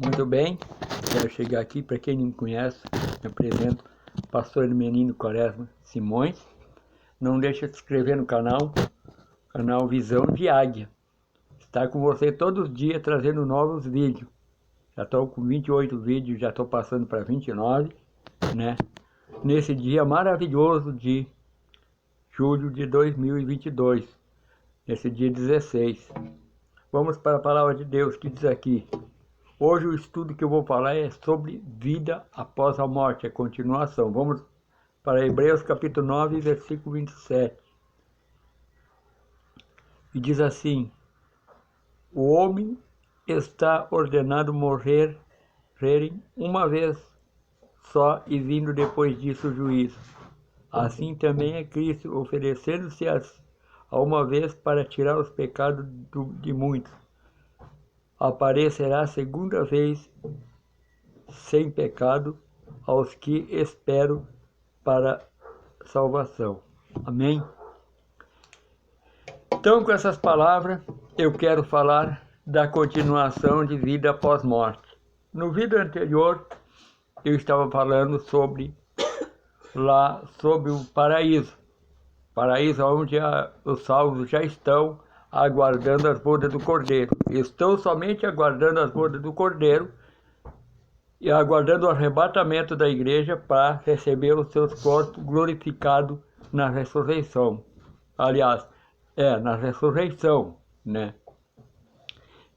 Muito bem, quero chegar aqui, para quem não me conhece, me apresento, Pastor Menino Quaresma Simões. Não deixa de se inscrever no canal Visão de Águia. Está com você todos os dias trazendo novos vídeos. Já estou com 28 vídeos, já estou passando para 29, né? Nesse dia maravilhoso de julho de 2022, nesse dia 16. Vamos para a palavra de Deus que diz aqui. Hoje o estudo que eu vou falar é sobre vida após a morte, a continuação. Vamos para Hebreus capítulo 9, versículo 27. E diz assim: o homem está ordenado morrerem uma vez só e vindo depois disso o juízo. Assim também é Cristo, oferecendo-se a uma vez para tirar os pecados de muitos. Aparecerá a segunda vez sem pecado aos que esperam para salvação. Amém? Então, com essas palavras, eu quero falar da continuação de vida após morte. No vídeo anterior, eu estava falando sobre o paraíso. Paraíso onde os salvos já estão aguardando as bodas do Cordeiro. Estão somente aguardando as bodas do Cordeiro e aguardando o arrebatamento da igreja para receber os seus corpos glorificados na ressurreição. Aliás, na ressurreição, né?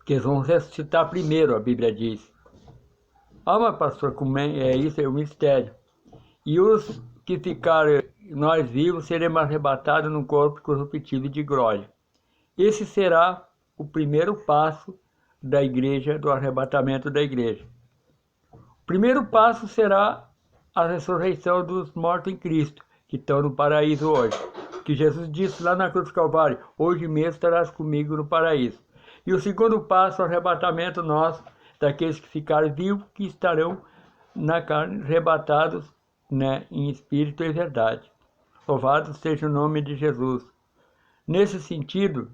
Que eles vão ressuscitar primeiro, a Bíblia diz. Ah, mas pastor, como é isso? É um mistério. E os que ficarem, nós vivos, seremos arrebatados num corpo corruptível de glória. Esse será o primeiro passo da igreja, do arrebatamento da igreja. O primeiro passo será a ressurreição dos mortos em Cristo, que estão no paraíso hoje. Que Jesus disse lá na cruz do Calvário: hoje mesmo estarás comigo no paraíso. E o segundo passo, o arrebatamento nosso, daqueles que ficarem vivos, que estarão na carne, arrebatados, né, em espírito e verdade. Louvado seja o nome de Jesus. Nesse sentido,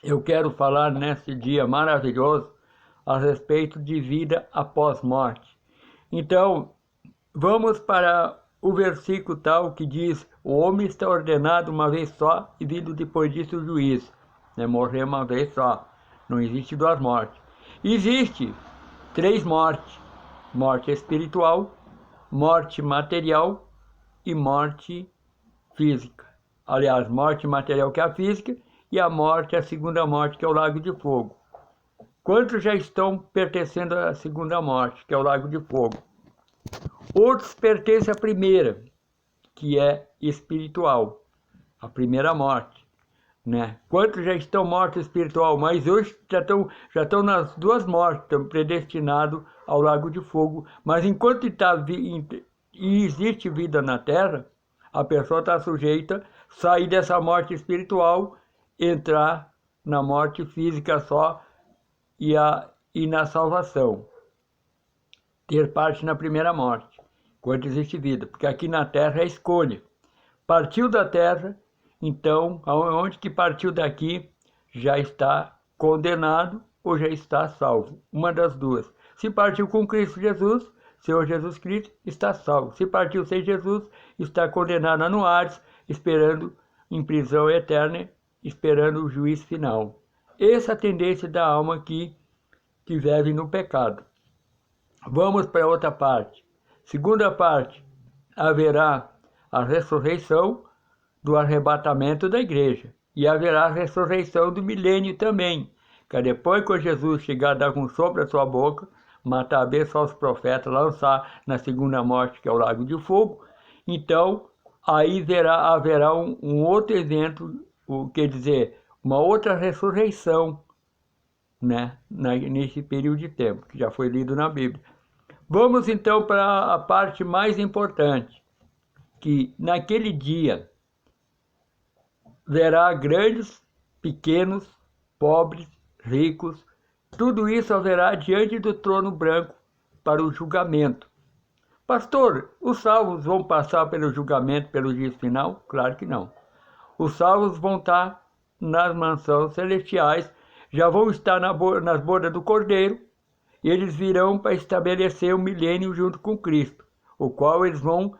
eu quero falar nesse dia maravilhoso a respeito de vida após morte. Então, vamos para o versículo tal que diz: o homem está ordenado uma vez só e vindo depois disso o juízo. É morrer uma vez só. Não existe duas mortes. Existe três mortes: morte espiritual, morte material e morte física. Aliás, morte material que é a física e a morte, a segunda morte, que é o lago de fogo. Quantos já estão pertencendo à segunda morte, que é o lago de fogo? Outros pertencem à primeira, que é espiritual, a primeira morte, né? Quantos já estão mortos espiritual, mas hoje já estão nas duas mortes, estão predestinados ao lago de fogo. Mas enquanto existe vida na terra, a pessoa está sujeita a sair dessa morte espiritual, entrar na morte física só e na salvação. Ter parte na primeira morte, enquanto existe vida. Porque aqui na terra é escolha. Partiu da terra, então, onde que partiu daqui, já está condenado ou já está salvo. Uma das duas. Se partiu com Cristo Jesus, Senhor Jesus Cristo, está salvo. Se partiu sem Jesus, está condenado no Hades, esperando em prisão eterna, esperando o juízo final. Essa é a tendência da alma que vive no pecado. Vamos para outra parte. Segunda parte, haverá a ressurreição do arrebatamento da igreja. E haverá a ressurreição do milênio também. Que depois que Jesus chegar a dar com sopro a sua boca, matar a besta aos profetas, lançar na segunda morte, que é o lago de fogo, então aí haverá um outro evento, quer dizer, uma outra ressurreição, né, nesse período de tempo, que já foi lido na Bíblia. Vamos então para a parte mais importante, que naquele dia verá grandes, pequenos, pobres, ricos, tudo isso haverá diante do trono branco para o julgamento. Pastor, os salvos vão passar pelo julgamento, pelo juízo final? Claro que não. Os salvos vão estar nas mansões celestiais, já vão estar nas bodas do Cordeiro, eles virão para estabelecer o milênio junto com Cristo, o qual eles vão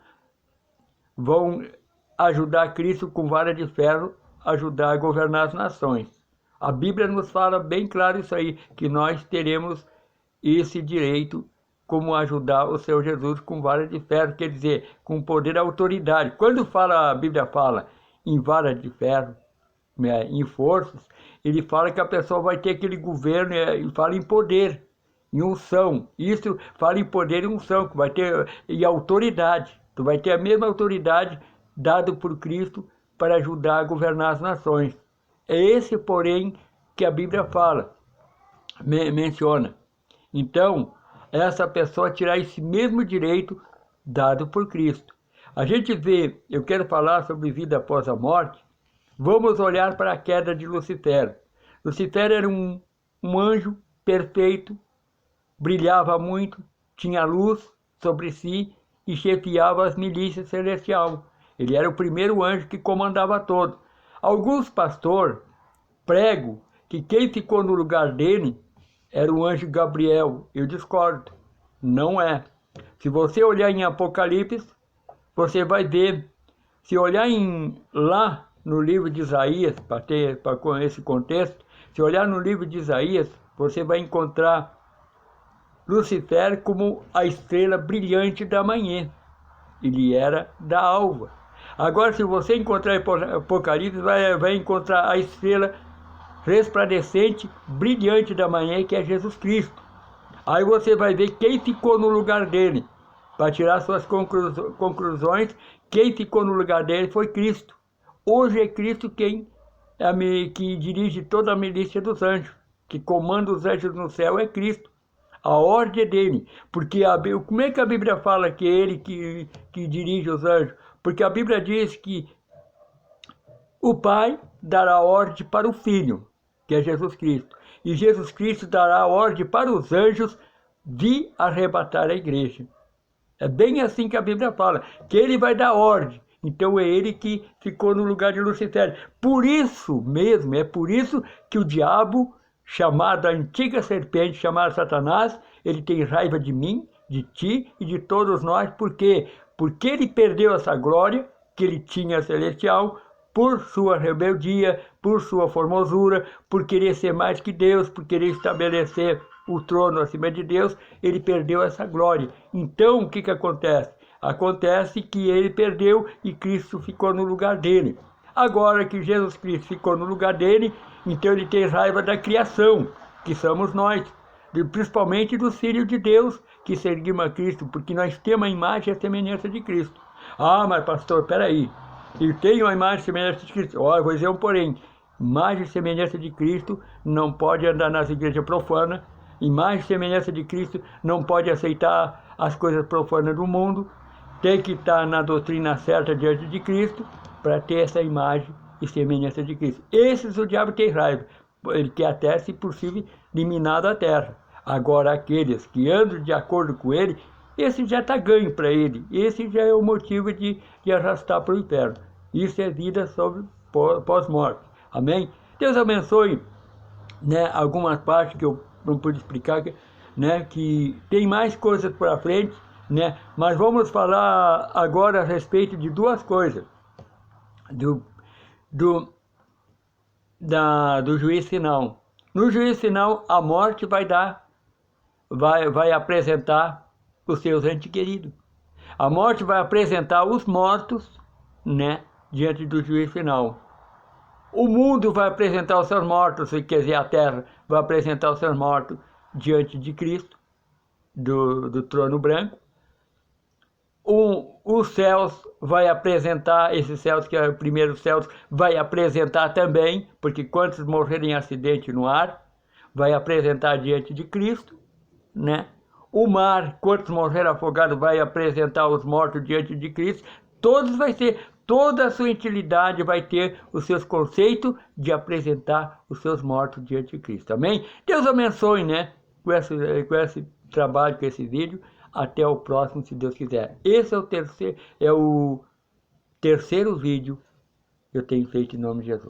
ajudar Cristo com vara de ferro, ajudar a governar as nações. A Bíblia nos fala bem claro isso aí, que nós teremos esse direito como ajudar o Senhor Jesus com vara de ferro, quer dizer, com poder e autoridade. Quando a Bíblia fala em vara de ferro, né, em forças, ele fala que a pessoa vai ter aquele governo, e fala em poder, em unção. Isso fala em poder e unção, que vai ter, e autoridade. Tu vai ter a mesma autoridade dada por Cristo para ajudar a governar as nações. É esse, porém, que a Bíblia fala, menciona. Então, essa pessoa terá esse mesmo direito dado por Cristo. A gente vê, eu quero falar sobre vida após a morte, vamos olhar para a queda de Lucifer. Lucifer era um anjo perfeito, brilhava muito, tinha luz sobre si e chefiava as milícias celestiais. Ele era o primeiro anjo que comandava todo. Alguns pastores pregam que quem ficou no lugar dele era o anjo Gabriel. Eu discordo. Não é. Se você olhar em Apocalipse, você vai ver. Se olhar lá no livro de Isaías, para esse contexto, se olhar no livro de Isaías, você vai encontrar Lucifer como a estrela brilhante da manhã. Ele era da alva. Agora, se você encontrar Apocalipse, vai encontrar a estrela resplandecente, brilhante da manhã, que é Jesus Cristo. Aí você vai ver quem ficou no lugar dele. Para tirar suas conclusões, quem ficou no lugar dele foi Cristo. Hoje é Cristo que dirige toda a milícia dos anjos, que comanda os anjos no céu é Cristo. A ordem é dele. Porque como é que a Bíblia fala que é ele que dirige os anjos? Porque a Bíblia diz que o Pai dará ordem para o Filho, que é Jesus Cristo. E Jesus Cristo dará ordem para os anjos de arrebatar a igreja. É bem assim que a Bíblia fala, que ele vai dar ordem. Então é ele que ficou no lugar de Lucifer. Por isso mesmo, é por isso que o diabo, chamado a antiga serpente, chamado Satanás, ele tem raiva de mim, de ti e de todos nós. Por quê? Porque ele perdeu essa glória que ele tinha celestial, por sua rebeldia, por sua formosura, por querer ser mais que Deus, por querer estabelecer o trono acima de Deus, ele perdeu essa glória. Então, o que acontece? Acontece que ele perdeu e Cristo ficou no lugar dele. Agora que Jesus Cristo ficou no lugar dele, então ele tem raiva da criação, que somos nós, principalmente dos filhos de Deus, que seguimos a Cristo, porque nós temos a imagem e a semelhança de Cristo. Ah, mas pastor, peraí, eu tenho a imagem e semelhança de Cristo. Olha, vou dizer um porém. Imagem e semelhança de Cristo não pode andar nas igrejas profanas. Imagem e semelhança de Cristo não pode aceitar as coisas profanas do mundo. Tem que estar na doutrina certa diante de Cristo para ter essa imagem e semelhança de Cristo. Esses o diabo tem raiva. Ele quer até, se possível, eliminar da terra. Agora, aqueles que andam de acordo com ele, esse já está ganho para ele. Esse já é o motivo de arrastar para o inferno. Isso é vida sobre pós-morte. Amém? Deus abençoe, né, algumas partes que eu não pude explicar, né, que tem mais coisas para frente, né, mas vamos falar agora a respeito de duas coisas. Do juízo final. No juízo final, a morte vai apresentar os seus entes queridos. A morte vai apresentar os mortos, né, diante do juízo final. O mundo vai apresentar os seus mortos, quer dizer, a terra vai apresentar os seus mortos diante de Cristo, do trono branco. Os céus vai apresentar, esses céus que é o primeiro céus, vai apresentar também, porque quantos morrerem em acidente no ar, vai apresentar diante de Cristo, né? O mar, quantos morreram afogados, vai apresentar os mortos diante de Cristo. Toda a sua utilidade vai ter os seus conceitos de apresentar os seus mortos diante de Cristo. Amém? Deus abençoe, né? Com esse trabalho, com esse vídeo. Até o próximo, se Deus quiser. Esse é o terceiro vídeo que eu tenho feito em nome de Jesus.